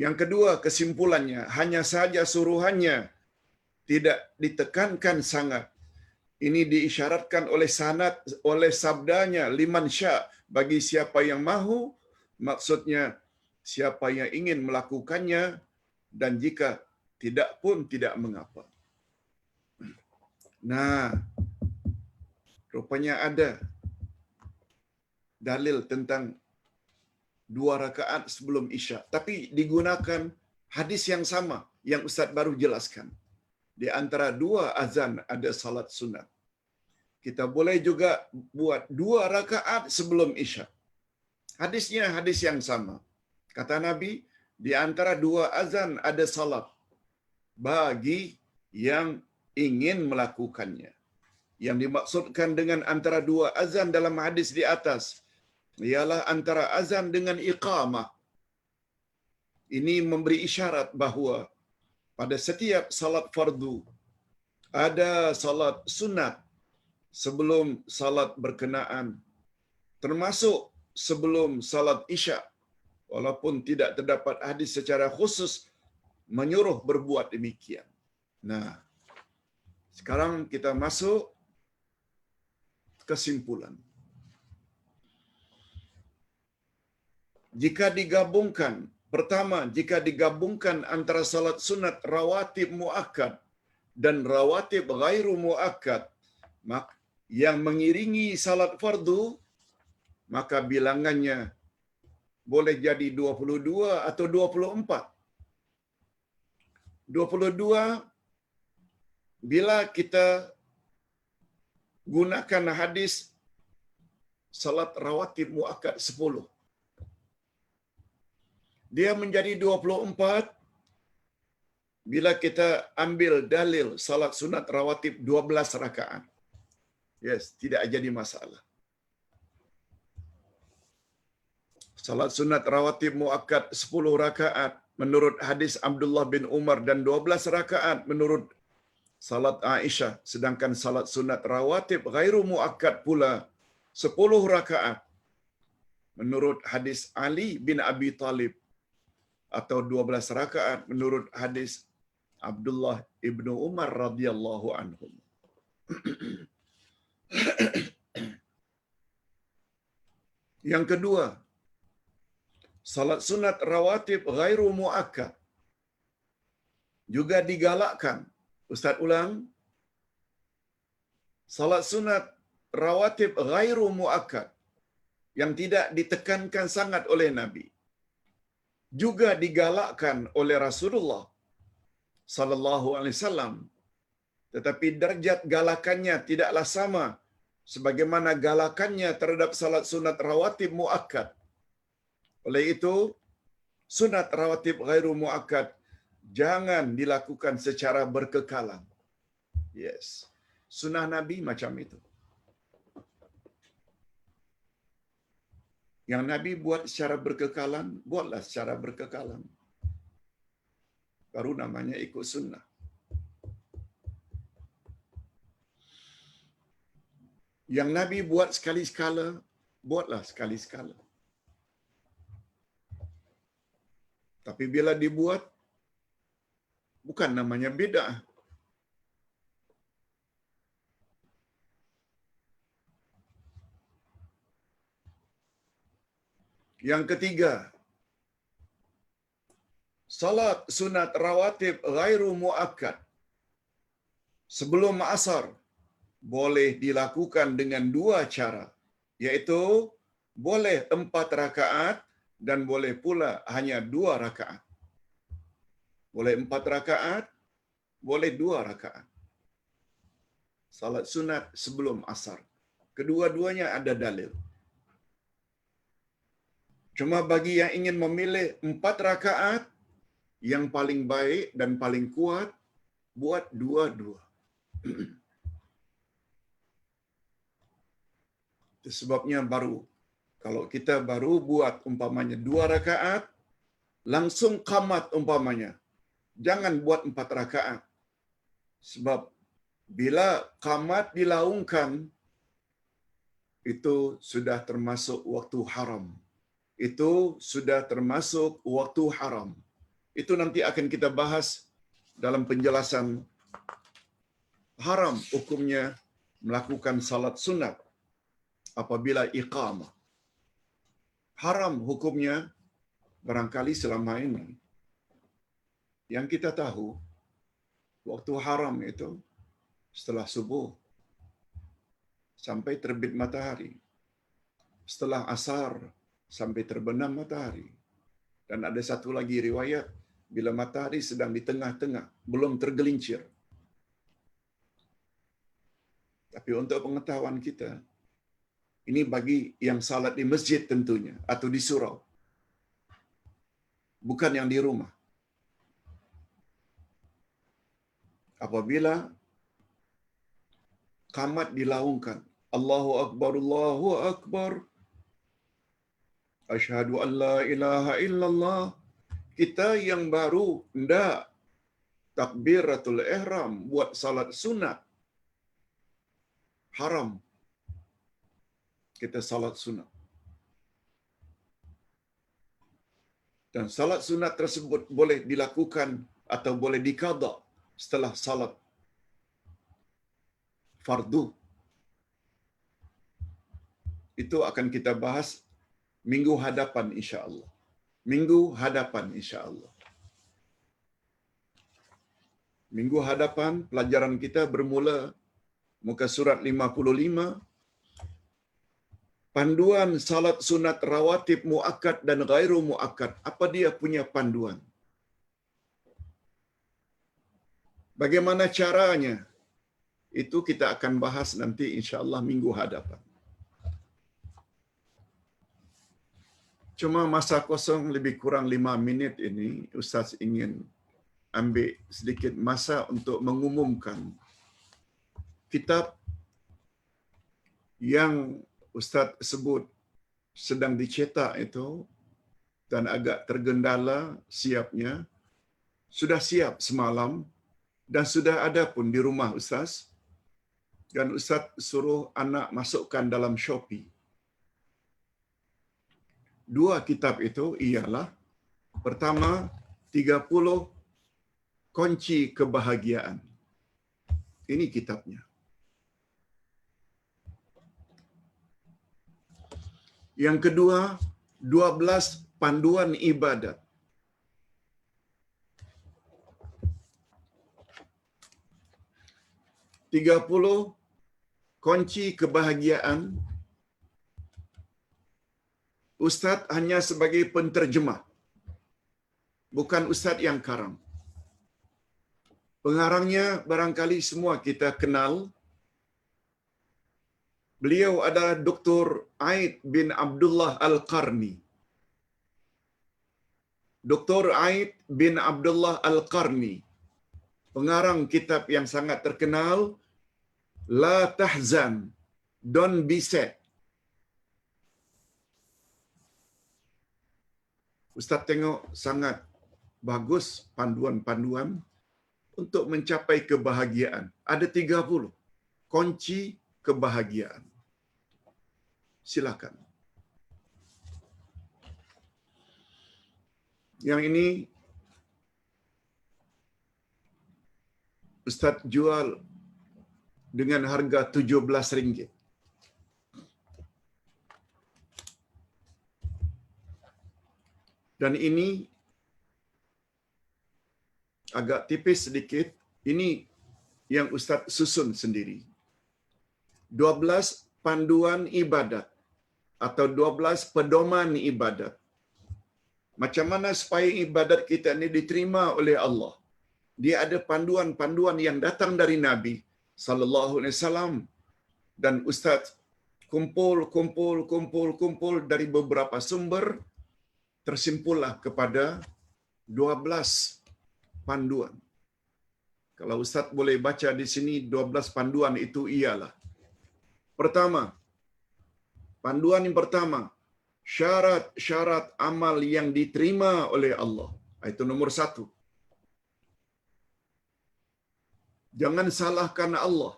Speaker 1: Yang kedua, kesimpulannya, hanya saja suruhannya tidak ditekankan sangat. Ini diisyaratkan oleh sanad, oleh sabdanya, liman sya', bagi siapa yang mahu, maksudnya siapa yang ingin melakukannya, dan jika tidak pun tidak mengapa. Nah, rupanya ada dalil tentang 2 rakaat sebelum isya, tapi digunakan hadis yang sama yang Ustaz baru jelaskan. Di antara 2 azan ada salat sunat. Kita boleh juga buat 2 rakaat sebelum isya. Hadisnya hadis yang sama. Kata Nabi, di antara 2 azan ada salat bagi yang ingin melakukannya. Yang dimaksudkan dengan antara 2 azan dalam hadis di atas ialah antara azan dengan iqamah. Ini memberi isyarat bahawa pada setiap salat fardu ada salat sunat sebelum salat berkenaan, termasuk sebelum salat isya, walaupun tidak terdapat hadis secara khusus menyuruh berbuat demikian. Nah, sekarang kita masuk kesimpulan. Jika digabungkan, pertama, jika digabungkan antara salat sunat rawatib muakkad dan rawatib ghairu muakkad yang mengiringi salat fardu, maka bilangannya boleh jadi 22 atau 24. 22 bila kita gunakan hadis salat rawatib muakkad 10. Dia menjadi 24 bila kita ambil dalil salat sunat rawatib 12 rakaat. Yes, tidak jadi masalah. Salat sunat rawatib muakkad 10 rakaat menurut hadis Abdullah bin Umar dan 12 rakaat menurut salat Aisyah, sedangkan salat sunat rawatib ghairu muakkad pula 10 rakaat menurut hadis Ali bin Abi Talib, atau 12 rakaat menurut hadis Abdullah ibnu Umar radhiyallahu anhum. Yang kedua, salat sunat rawatib ghairu muakkad juga digalakkan. Ustaz ulang. Salat sunat rawatib ghairu muakkad yang tidak ditekankan sangat oleh Nabi juga digalakkan oleh Rasulullah sallallahu alaihi wasallam, tetapi darjat galakannya tidaklah sama sebagaimana galakannya terhadap salat sunat rawatib muakkad. Oleh itu, sunat rawatib ghairu muakkad jangan dilakukan secara berkekalan. Yes. Sunnah Nabi macam itu. Yang Nabi buat secara berkekalan, buatlah secara berkekalan. Baru namanya ikut sunnah. Yang Nabi buat sekali-sekala, buatlah sekali-sekala. Tapi bila dibuat, bukan namanya bid'ah. Yang ketiga, salat sunat rawatib ghairu muakkad sebelum asar boleh dilakukan dengan dua cara, yaitu boleh 4 rakaat dan boleh pula hanya 2 rakaat. Boleh 4 rakaat, boleh 2 rakaat. Salat sunat sebelum asar. Kedua-duanya ada dalil. Cuma bagi yang ingin memilih 4 rakaat, yang paling baik dan paling kuat, buat 2-2. Itu sebabnya kalau kita baru buat umpamanya 2 rakaat, langsung qamat umpamanya. Jangan buat 4 rakaat. Sebab bila qamat dilaungkan, itu sudah termasuk waktu haram. Itu sudah termasuk waktu haram. Itu nanti akan kita bahas dalam penjelasan haram hukumnya melakukan salat sunat apabila iqamah. Haram hukumnya barangkali selama ini yang kita tahu, waktu haram itu setelah subuh sampai terbit matahari, setelah asar sampai terbenam matahari. Dan ada satu lagi riwayat, bila matahari sedang di tengah-tengah, belum tergelincir. Tapi untuk pengetahuan kita, ini bagi yang salat di masjid tentunya, atau di surau. Bukan yang di rumah. Apabila qamat dilaungkan, Allahu Akbar, Allahu Akbar, asyhadu an la ilaha illallah, kita yang baru ndak takbiratul ihram buat salat sunat, haram kita salat sunat. Dan salat sunat tersebut boleh dilakukan atau boleh diqada setelah salat fardu. Itu akan kita bahas minggu hadapan insya-Allah. Minggu hadapan insya-Allah. Minggu hadapan pelajaran kita bermula muka surat 55. Panduan salat sunat rawatib muakkad dan ghairu muakkad. Apa dia punya panduan? Bagaimana caranya? Itu kita akan bahas nanti insya-Allah minggu hadapan. Cuma masa kosong lebih kurang 5 minit ini, Ustaz ingin ambil sedikit masa untuk mengumumkan kitab yang Ustaz sebut sedang dicetak itu dan agak tergendala siapnya. Sudah siap semalam dan sudah ada pun di rumah Ustaz. Dan Ustaz suruh anak masukkan dalam Shopee. 2 kitab itu ialah, pertama, 30 kunci kebahagiaan. Ini kitabnya. Yang kedua, 12 panduan ibadat. 30 kunci kebahagiaan. Ustaz hanya sebagai penterjemah. Bukan Ustaz yang karang. Pengarangnya barangkali semua kita kenal. Beliau adalah Dr. Aid bin Abdullah Al-Qarni. Dr. Aid bin Abdullah Al-Qarni, pengarang kitab yang sangat terkenal, La Tahzan, Don't Be Sad. Ustaz tengok sangat bagus panduan-panduan untuk mencapai kebahagiaan. Ada 30 kunci kebahagiaan. silakan. Yang ini Ustaz jual dengan harga RM17. Dan ini agak tipis sedikit. Ini yang Ustaz susun sendiri. 12 panduan ibadat atau 12 pedoman ibadat. Macam mana supaya ibadat kita ini diterima oleh Allah? Dia ada panduan-panduan yang datang dari Nabi sallallahu alaihi wasallam, dan Ustaz kumpul dari beberapa sumber, tersimpullah kepada 12 panduan. Kalau Ustaz boleh baca di sini 12 panduan itu ialah: pertama, panduan yang pertama, syarat-syarat amal yang diterima oleh Allah. Itu nomor 1. Jangan salahkan Allah.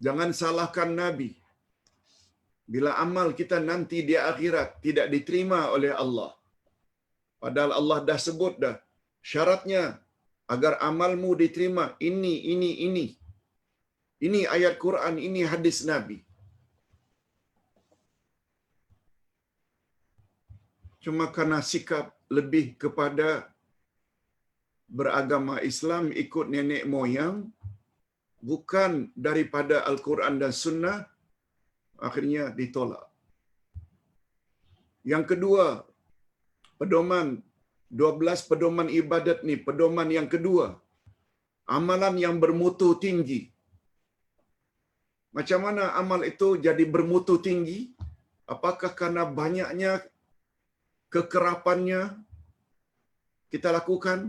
Speaker 1: Jangan salahkan Nabi. Bila amal kita nanti di akhirat tidak diterima oleh Allah, padahal Allah dah sebut dah syaratnya agar amalmu diterima ini. Ini ayat Quran, ini hadis Nabi. Cuma karena sikap lebih kepada beragama Islam, ikut nenek moyang, bukan daripada Al-Quran dan Sunnah, akhirnya ditolak. Yang kedua, pedoman 12 pedoman ibadat ni, pedoman yang kedua, amalan yang bermutu tinggi. Macam mana amal itu jadi bermutu tinggi? Apakah karena banyaknya kekerapannya kita lakukan,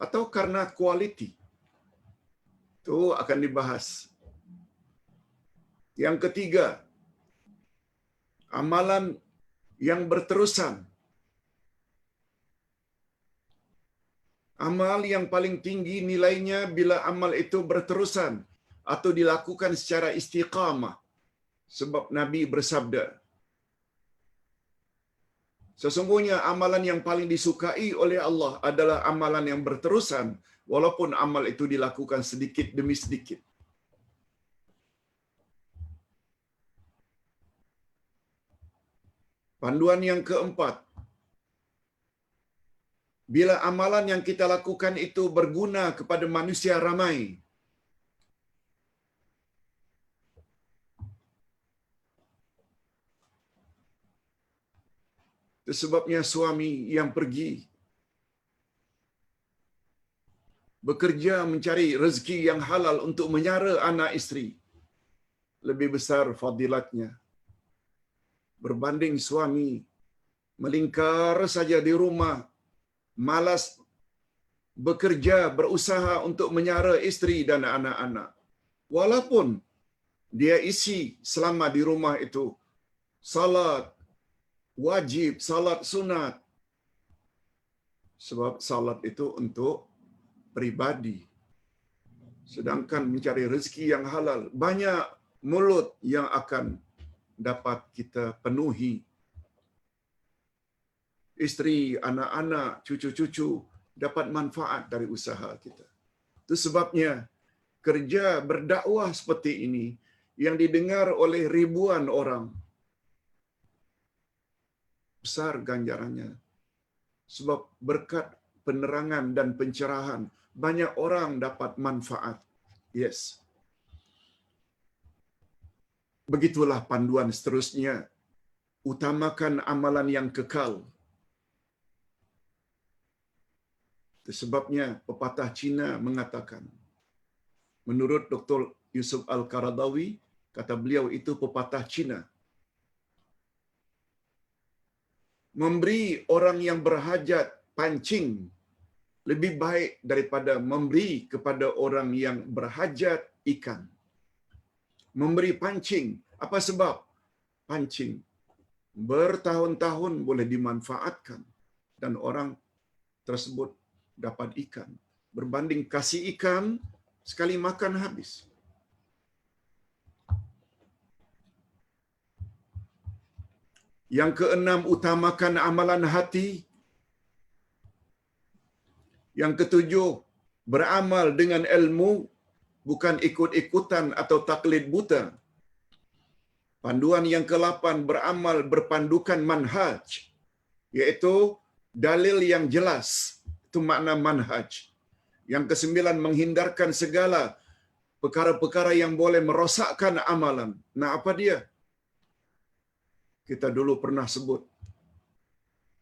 Speaker 1: atau karena kualiti? Itu akan dibahas. Yang ketiga, amalan yang berterusan. Amal yang paling tinggi nilainya bila amal itu berterusan atau dilakukan secara istiqamah. Sebab Nabi bersabda, sesungguhnya amalan yang paling disukai oleh Allah adalah amalan yang berterusan, walaupun amal itu dilakukan sedikit demi sedikit. Panduan yang keempat, bila amalan yang kita lakukan itu berguna kepada manusia ramai. Itu sebabnya suami yang pergi bekerja mencari rezeki yang halal untuk menyara anak isteri, lebih besar fadilatnya berbanding suami melingkar saja di rumah, malas bekerja, berusaha untuk menyara isteri dan anak-anak. Walaupun dia isi selama di rumah itu salat wajib, salat sunat. Sebab salat itu untuk pribadi. Sedangkan mencari rezeki yang halal, banyak mulut yang akan dapat kita penuhi. Isteri, anak-anak, cucu-cucu dapat manfaat dari usaha kita. Itu sebabnya kerja berdakwah seperti ini yang didengar oleh ribuan orang, besar ganjarannya. Sebab berkat penerangan dan pencerahan, banyak orang dapat manfaat. Yes. Begitulah panduan seterusnya. Utamakan amalan yang kekal. Itu sebabnya pepatah Cina mengatakan, menurut Dr. Yusuf Al-Qaradawi, kata beliau itu pepatah Cina, memberi orang yang berhajat pancing lebih baik daripada memberi kepada orang yang berhajat ikan. Memberi pancing, apa sebab? Pancing bertahun-tahun boleh dimanfaatkan dan orang tersebut dapat ikan, berbanding kasih ikan sekali makan habis. Yang keenam, utamakan amalan hati. Yang ketujuh, beramal dengan ilmu, bukan ikut-ikutan atau taklid buta. Panduan yang ke-8, beramal berpandukan manhaj, iaitu dalil yang jelas. Itu makna manhaj. Yang ke-9, menghindarkan segala perkara-perkara yang boleh merosakkan amalan. Nah, apa dia? Kita dulu pernah sebut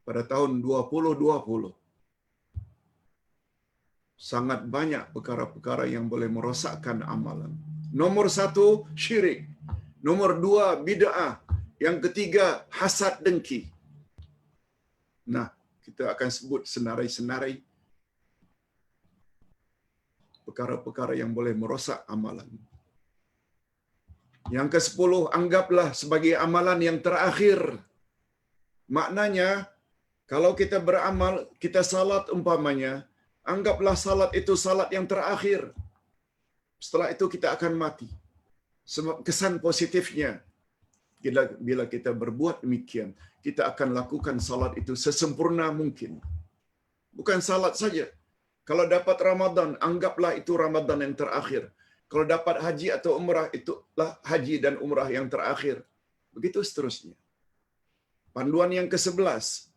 Speaker 1: pada tahun 2020. Sangat banyak perkara-perkara yang boleh merosakkan amalan. Nomor 1, syirik. Nomor 2, bid'ah. Yang ketiga, hasad dengki. Nah, kita akan sebut senarai-senarai perkara-perkara yang boleh merosak amalan. Yang ke-10, anggaplah sebagai amalan yang terakhir. Maknanya, kalau kita beramal, kita salat umpamanya, anggaplah salat itu salat yang terakhir. Setelah itu kita akan mati. Sebab kesan positifnya, bila kita berbuat demikian, kita akan lakukan salat itu sesempurna mungkin. Bukan salat saja. Kalau dapat Ramadan, anggaplah itu Ramadan yang terakhir. Kalau dapat haji atau umrah, itulah haji dan umrah yang terakhir. Begitu seterusnya. Panduan yang ke-11,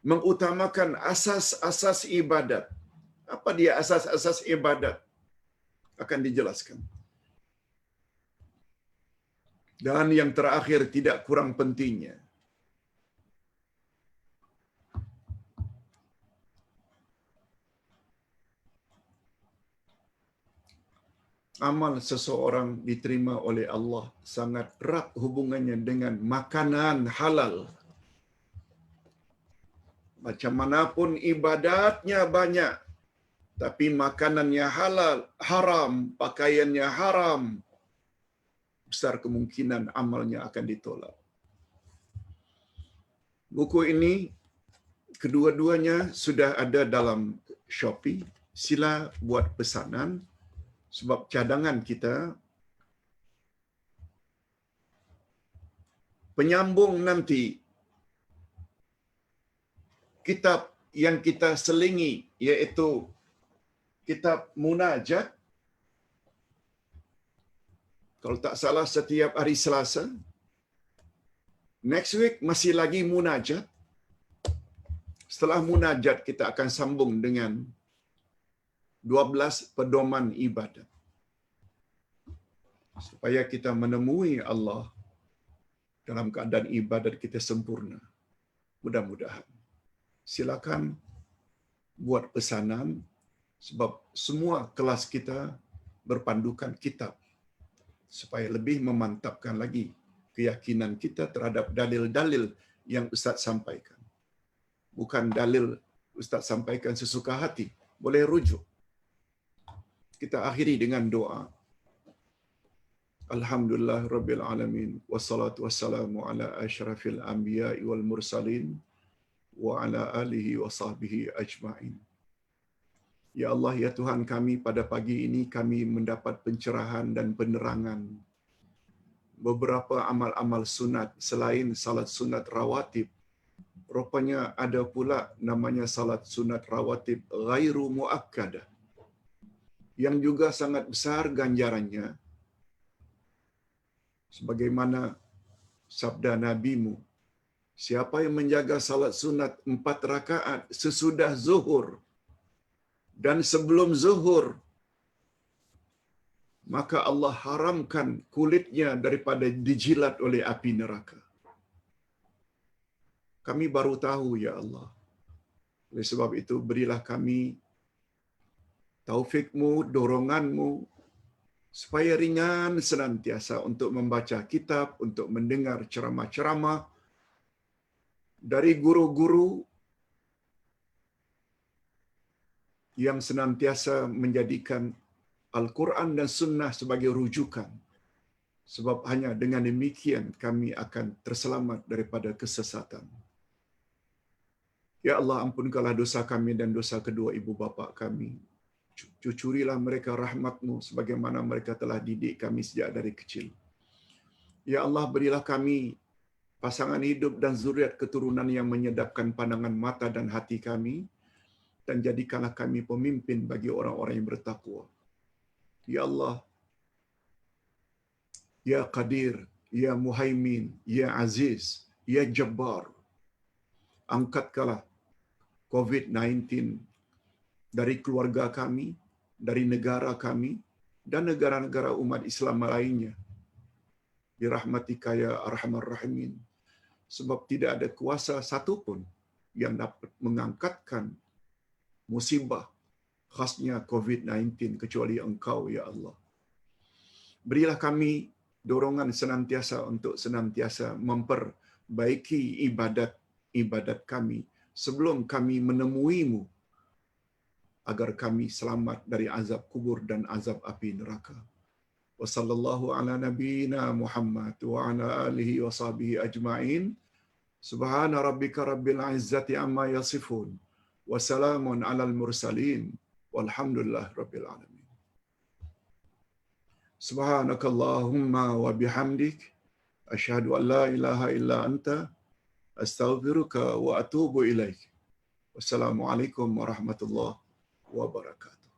Speaker 1: mengutamakan asas-asas ibadat. Apa dia asas-asas ibadat? Akan dijelaskan. Dan yang terakhir, tidak kurang pentingnya, amal seseorang diterima oleh Allah sangat erat hubungannya dengan makanan halal. Macam manapun ibadatnya banyak, tapi makanannya halal, haram, pakaiannya haram, besar kemungkinan amalnya akan ditolak. Buku ini kedua-duanya sudah ada dalam Shopee. Sila buat pesanan, sebab cadangan kita penyambung nanti kitab yang kita selingi, iaitu kitab Munajat. Kalau tak salah setiap hari Selasa. Next week masih lagi Munajat. Setelah Munajat kita akan sambung dengan 12 pedoman ibadat. Supaya kita menemui Allah dalam keadaan ibadat kita sempurna. Mudah-mudahan. Silakan buat pesanan, sebab semua kelas kita berpandukan kitab, supaya lebih memantapkan lagi keyakinan kita terhadap dalil-dalil yang Ustaz sampaikan. Bukan dalil Ustaz sampaikan sesuka hati, boleh rujuk. Kita akhiri dengan doa. Alhamdulillah Rabbil Alamin, wassalatu wassalamu ala asyrafil anbiya'i wal mursalin, wa ala alihi wa sahbihi ajma'in. Ya Allah, ya Tuhan kami, pada pagi ini kami mendapat pencerahan dan penerangan beberapa amal-amal sunat selain salat sunat rawatib. Rupanya ada pula namanya salat sunat rawatib ghairu muakkadah, yang juga sangat besar ganjarannya. Sebagaimana sabda Nabi-Mu, siapa yang menjaga salat sunat 4 rakaat sesudah zuhur dan sebelum zuhur, maka Allah haramkan kulitnya daripada dijilat oleh api neraka. Kami baru tahu, ya Allah. Oleh sebab itu, berilah kami taufik-Mu, dorongan-Mu, supaya ringan senantiasa untuk membaca kitab, untuk mendengar ceramah-ceramah dari guru-guru yang senantiasa menjadikan Al-Quran dan Sunnah sebagai rujukan. Sebab hanya dengan demikian kami akan terselamat daripada kesesatan. Ya Allah, ampunkanlah dosa kami dan dosa kedua ibu bapa kami. Cucurilah mereka rahmat-Mu sebagaimana mereka telah didik kami sejak dari kecil. Ya Allah, berilah kami pasangan hidup dan zuriat keturunan yang menyedapkan pandangan mata dan hati kami, dan jadikanlah kami pemimpin bagi orang-orang yang bertakwa. Ya Allah, Ya Qadir, Ya Muhaimin, Ya Aziz, Ya Jabbar, angkatkanlah COVID-19 dari keluarga kami, dari negara kami, dan negara-negara umat Islam lainnya. Birahmatika ya Arhamar Rahimin. Sebab tidak ada kuasa satupun yang dapat mengangkatkan musibah khasnya COVID-19 kecuali Engkau, Ya Allah. Berilah kami dorongan senantiasa untuk senantiasa memperbaiki ibadat kami sebelum kami menemui-Mu, agar kami selamat dari azab kubur dan azab api neraka. Wa sallallahu ala nabiyyina Muhammad wa ala alihi wa sahbihi ajma'in. Subhana rabbika rabbil izzati amma yasifun. Wa salamun alal mursalin. Walhamdulillah rabbil alamin. Subhanakallahumma wa bihamdik. Asyhadu an la ilaha illa anta. Astaghfiruka wa atubu ilaik. Wassalamualaikum warahmatullahi wabarakatuh.